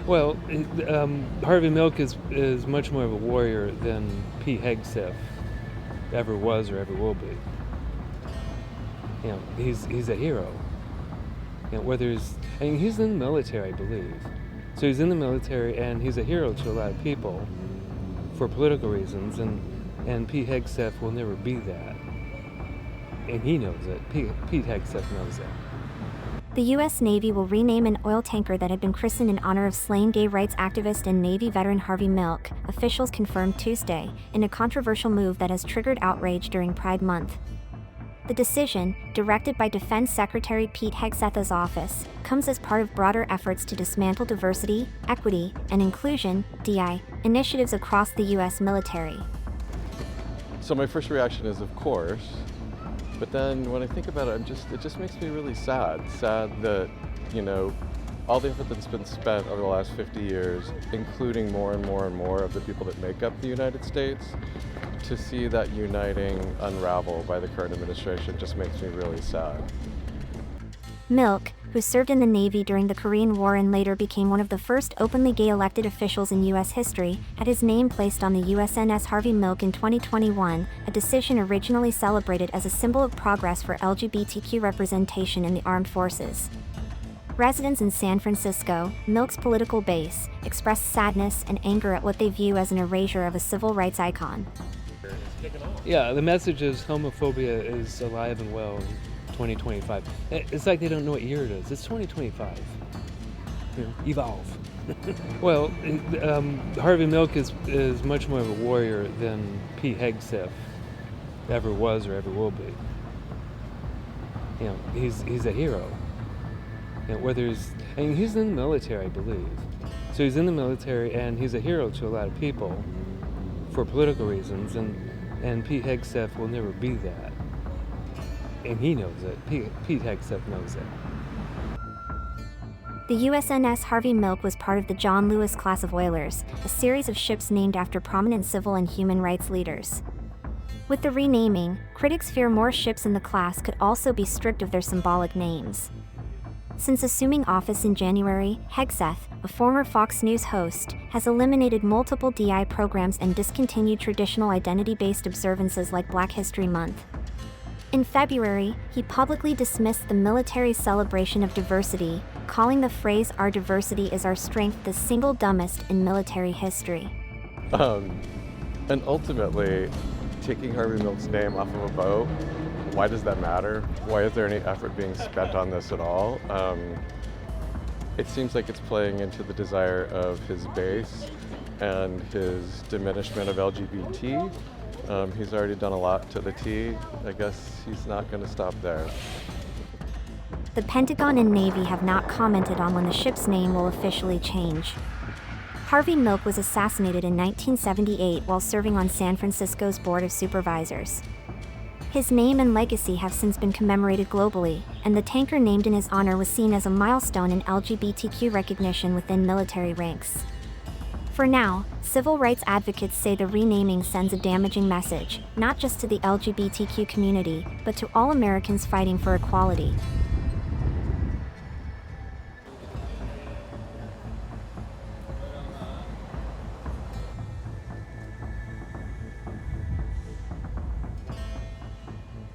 Well, Harvey Milk is much more of a warrior than Pete Hegseth ever was or ever will be. He's a hero. He's in the military, I believe. So he's in the military, and he's a hero to a lot of people for political reasons, and Pete Hegseth will never be that. And he knows it. Pete Hegseth knows that. The U.S. Navy will rename an oil tanker that had been christened in honor of slain gay rights activist and Navy veteran Harvey Milk, officials confirmed Tuesday, in a controversial move that has triggered outrage during Pride Month. The decision, directed by Defense Secretary Pete Hegseth's office, comes as part of broader efforts to dismantle diversity, equity, and inclusion (DI) initiatives across the U.S. military. So my first reaction is, of course, but then when I think about it, it just makes me really sad. Sad that, all the effort that's been spent over the last 50 years, including more and more and more of the people that make up the United States, to see that uniting unravel by the current administration just makes me really sad. Milk, who served in the Navy during the Korean War and later became one of the first openly gay elected officials in U.S. history, had his name placed on the USNS Harvey Milk in 2021, a decision originally celebrated as a symbol of progress for LGBTQ representation in the armed forces. Residents in San Francisco, Milk's political base, expressed sadness and anger at what they view as an erasure of a civil rights icon. Yeah, the message is homophobia is alive and well in 2025. It's like they don't know what year it is. It's 2025. Evolve. Well, Harvey Milk is much more of a warrior than Pete Hegseth ever was or ever will be. He's a hero. He's in the military, I believe. So he's in the military, and he's a hero to a lot of people for political reasons, and Pete Hegseth will never be that. And he knows it. Pete Hegseth knows it. The USNS Harvey Milk was part of the John Lewis class of oilers, a series of ships named after prominent civil and human rights leaders. With the renaming, critics fear more ships in the class could also be stripped of their symbolic names. Since assuming office in January, Hegseth, a former Fox News host, has eliminated multiple DI programs and discontinued traditional identity-based observances like Black History Month. In February, he publicly dismissed the military's celebration of diversity, calling the phrase "our diversity is our strength" the single dumbest in military history. And ultimately, taking Harvey Milk's name off of a boat, why does that matter? Why is there any effort being spent on this at all? It seems like it's playing into the desire of his base and his diminishment of LGBT. He's already done a lot to the T. I guess he's not going to stop there. The Pentagon and Navy have not commented on when the ship's name will officially change. Harvey Milk was assassinated in 1978 while serving on San Francisco's Board of Supervisors. His name and legacy have since been commemorated globally, and the tanker named in his honor was seen as a milestone in LGBTQ recognition within military ranks. For now, civil rights advocates say the renaming sends a damaging message, not just to the LGBTQ community, but to all Americans fighting for equality.